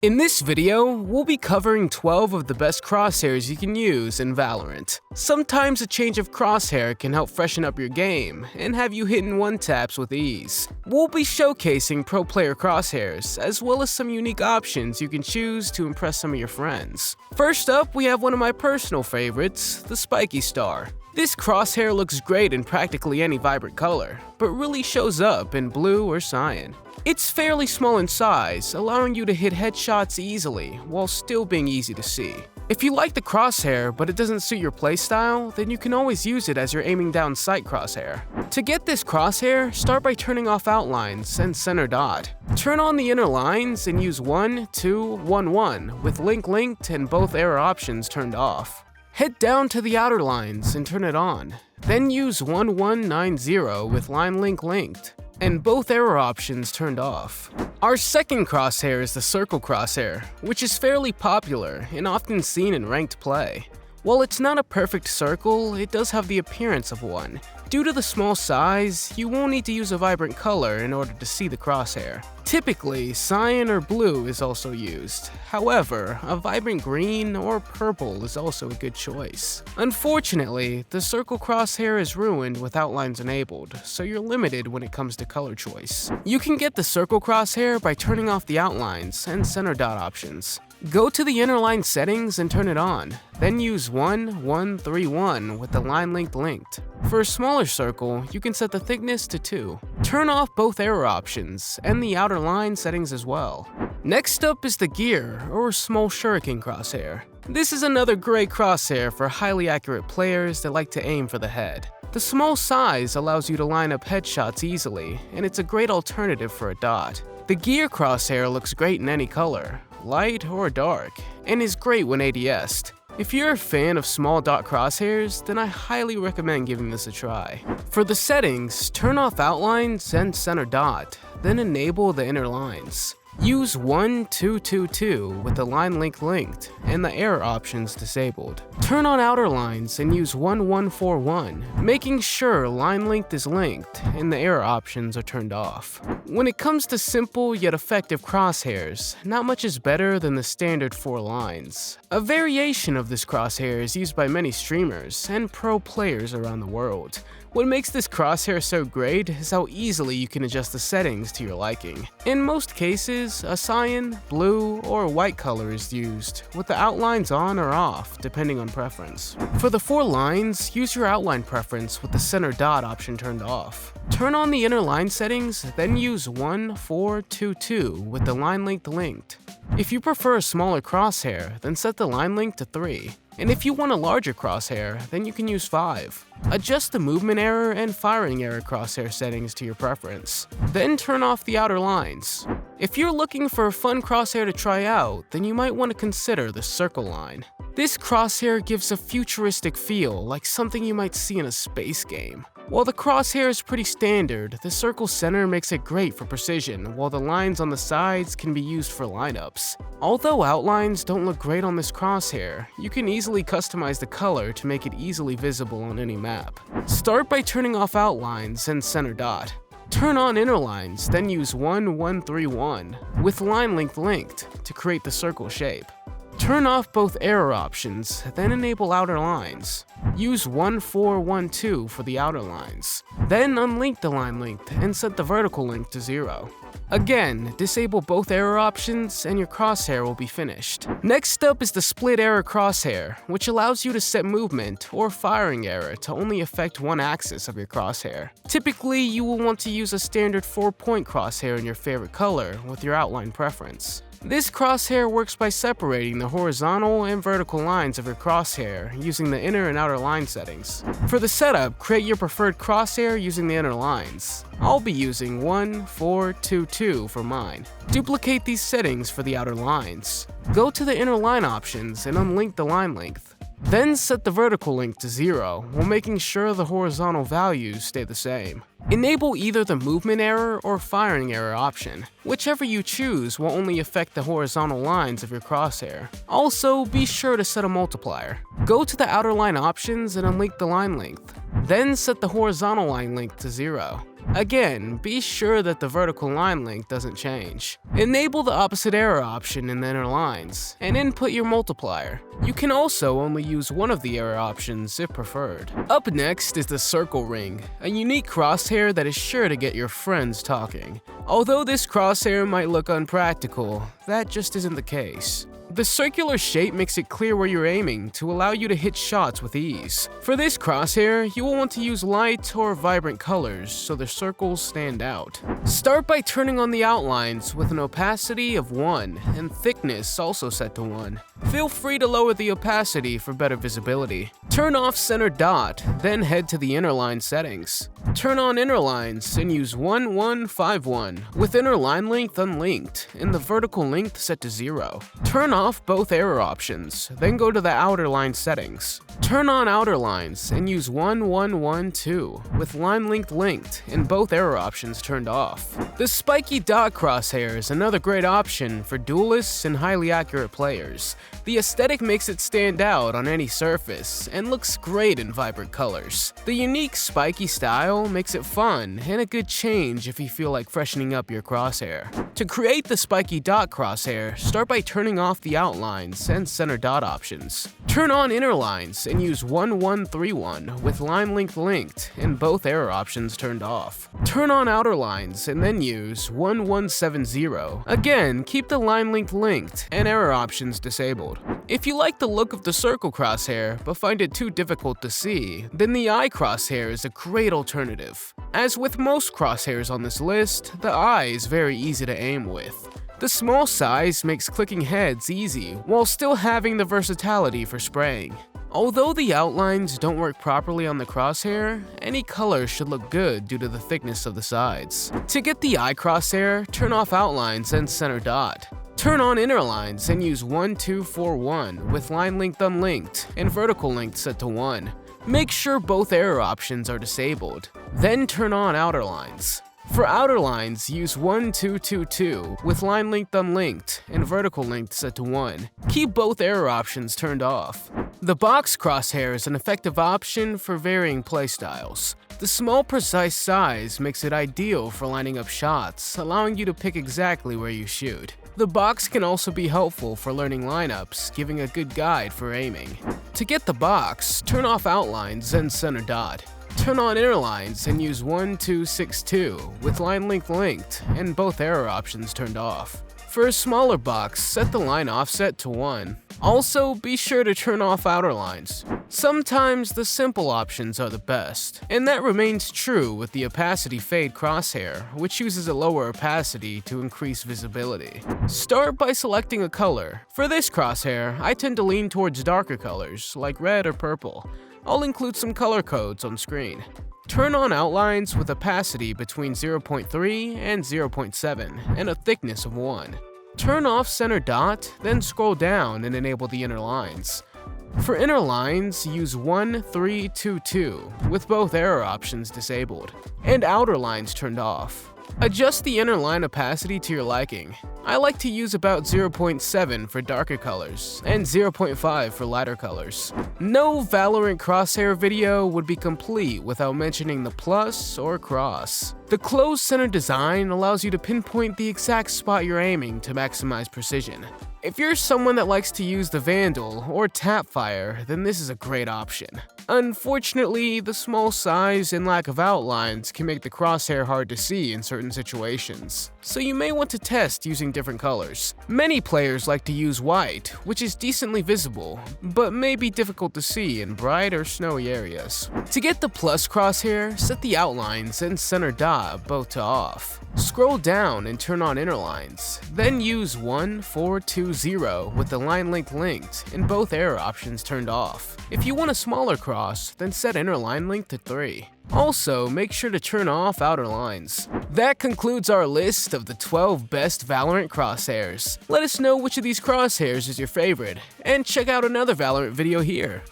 In this video, we'll be covering 12 of the best crosshairs you can use in Valorant. Sometimes a change of crosshair can help freshen up your game and have you hitting one-taps with ease. We'll be showcasing pro player crosshairs, as well as some unique options you can choose to impress some of your friends. First up, we have one of my personal favorites, the Spiky Star. This crosshair looks great in practically any vibrant color, but really shows up in blue or cyan. It's fairly small in size, allowing you to hit headshots easily while still being easy to see. If you like the crosshair but it doesn't suit your playstyle, then you can always use it as your aiming down sight crosshair. To get this crosshair, start by turning off outlines and center dot. Turn on the inner lines and use 1, 2, 1, 1 with link linked and both error options turned off. Head down to the outer lines and turn it on. Then use 1190 with line link linked and both error options turned off. Our second crosshair is the circle crosshair, which is fairly popular and often seen in ranked play. While it's not a perfect circle, it does have the appearance of one. Due to the small size, you won't need to use a vibrant color in order to see the crosshair. Typically, cyan or blue is also used. However, a vibrant green or purple is also a good choice. Unfortunately, the circle crosshair is ruined with outlines enabled, so you're limited when it comes to color choice. You can get the circle crosshair by turning off the outlines and center dot options. Go to the inner line settings and turn it on, then use 1131 with the line linked. For a smaller circle, you can set the thickness to 2. Turn off both error options and the outer line settings as well. Next up is the gear or small shuriken crosshair. This is another great crosshair for highly accurate players that like to aim for the head. The small size allows you to line up headshots easily, and it's a great alternative for a dot. The gear crosshair looks great in any color, light or dark, and is great when ADS'd. If you're a fan of small dot crosshairs, then I highly recommend giving this a try. For the settings, turn off outlines and center dot, then enable the inner lines. Use 1222 with the line linked and the error options disabled. Turn on outer lines and use 1141, making sure line linked is linked and the error options are turned off. When it comes to simple yet effective crosshairs, not much is better than the standard 4 lines. A variation of this crosshair is used by many streamers and pro players around the world. What makes this crosshair so great is how easily you can adjust the settings to your liking. In most cases, a cyan, blue, or white color is used, with the outlines on or off, depending on preference. For the 4 lines, use your outline preference with the center dot option turned off. Turn on the inner line settings, then use 1422 with the line linked. If you prefer a smaller crosshair, then set the line length to 3. And if you want a larger crosshair, then you can use 5. Adjust the movement error and firing error crosshair settings to your preference. Then turn off the outer lines. If you're looking for a fun crosshair to try out, then you might want to consider the circle line. This crosshair gives a futuristic feel, like something you might see in a space game. While the crosshair is pretty standard, the circle center makes it great for precision, while the lines on the sides can be used for lineups. Although outlines don't look great on this crosshair, you can easily customize the color to make it easily visible on any map. Start by turning off outlines and center dot. Turn on inner lines, then use 1131 with line linked to create the circle shape. Turn off both error options, then enable outer lines. Use 1412 for the outer lines. Then unlink the line linked and set the vertical link to 0. Again, disable both error options and your crosshair will be finished. Next up is the split error crosshair, which allows you to set movement or firing error to only affect one axis of your crosshair. Typically, you will want to use a standard 4-point crosshair in your favorite color with your outline preference. This crosshair works by separating the horizontal and vertical lines of your crosshair using the inner and outer line settings. For the setup, create your preferred crosshair using the inner lines. I'll be using 1422 for mine. Duplicate these settings for the outer lines. Go to the inner line options and unlink the line length. Then set the vertical link to 0 while making sure the horizontal values stay the same. Enable either the movement error or firing error option. Whichever you choose will only affect the horizontal lines of your crosshair. Also, be sure to set a multiplier. Go to the outer line options and unlink the line length. Then set the horizontal line length to 0. Again, be sure that the vertical line length doesn't change. Enable the opposite error option in the inner lines, and input your multiplier. You can also only use one of the error options if preferred. Up next is the circle ring, a unique crosshair that is sure to get your friends talking. Although this crosshair might look unpractical, that just isn't the case. The circular shape makes it clear where you're aiming to allow you to hit shots with ease. For this crosshair, you will want to use light or vibrant colors so the circles stand out. Start by turning on the outlines with an opacity of 1 and thickness also set to 1. Feel free to lower the opacity for better visibility. Turn off center dot, then head to the inner line settings. Turn on inner lines and use 1151 with inner line length unlinked and the vertical length set to 0. Turn off both error options, then go to the outer line settings. Turn on outer lines and use 1112 with line length linked and both error options turned off. The spiky dot crosshair is another great option for duelists and highly accurate players. The aesthetic makes it stand out on any surface and looks great in vibrant colors. The unique spiky style makes it fun and a good change if you feel like freshening up your crosshair. To create the spiky dot crosshair, start by turning off the outlines and center dot options. Turn on inner lines and use 1131 with line length linked and both error options turned off. Turn on outer lines and then use 1170. Again, keep the line length linked and error options disabled. If you like the look of the circle crosshair but find it too difficult to see, then the eye crosshair is a great alternative. As with most crosshairs on this list, the eye is very easy to aim with. The small size makes clicking heads easy while still having the versatility for spraying. Although the outlines don't work properly on the crosshair, any color should look good due to the thickness of the sides. To get the eye crosshair, turn off outlines and center dot. Turn on inner lines and use 1241 with line length unlinked and vertical length set to 1. Make sure both error options are disabled. Then turn on outer lines. For outer lines, use 1222 with line length unlinked and vertical length set to 1. Keep both error options turned off. The box crosshair is an effective option for varying playstyles. The small, precise size makes it ideal for lining up shots, allowing you to pick exactly where you shoot. The box can also be helpful for learning lineups, giving a good guide for aiming. To get the box, turn off outlines and center dot. Turn on inner lines and use 1262 with line length linked and both error options turned off. For a smaller box, set the line offset to 1. Also, be sure to turn off outer lines. Sometimes the simple options are the best, and that remains true with the opacity fade crosshair, which uses a lower opacity to increase visibility. Start by selecting a color. For this crosshair, I tend to lean towards darker colors, like red or purple. I'll include some color codes on screen. Turn on outlines with opacity between 0.3 and 0.7 and a thickness of 1. Turn off center dot, then scroll down and enable the inner lines. For inner lines, use 1322 with both error options disabled and outer lines turned off. Adjust the inner line opacity to your liking. I like to use about 0.7 for darker colors and 0.5 for lighter colors. No Valorant Crosshair video would be complete without mentioning the plus or cross. The closed center design allows you to pinpoint the exact spot you're aiming to maximize precision. If you're someone that likes to use the Vandal or tap fire, then this is a great option. Unfortunately, the small size and lack of outlines can make the crosshair hard to see in certain situations, so you may want to test using different colors. Many players like to use white, which is decently visible, but may be difficult to see in bright or snowy areas. To get the plus crosshair, set the outlines and center dot both to off. Scroll down and turn on inner lines, then use 1420 with the line length linked and both error options turned off. If you want a smaller cross, then set inner line length to 3. Also, make sure to turn off outer lines. That concludes our list of the 12 best Valorant crosshairs. Let us know which of these crosshairs is your favorite, and check out another Valorant video here.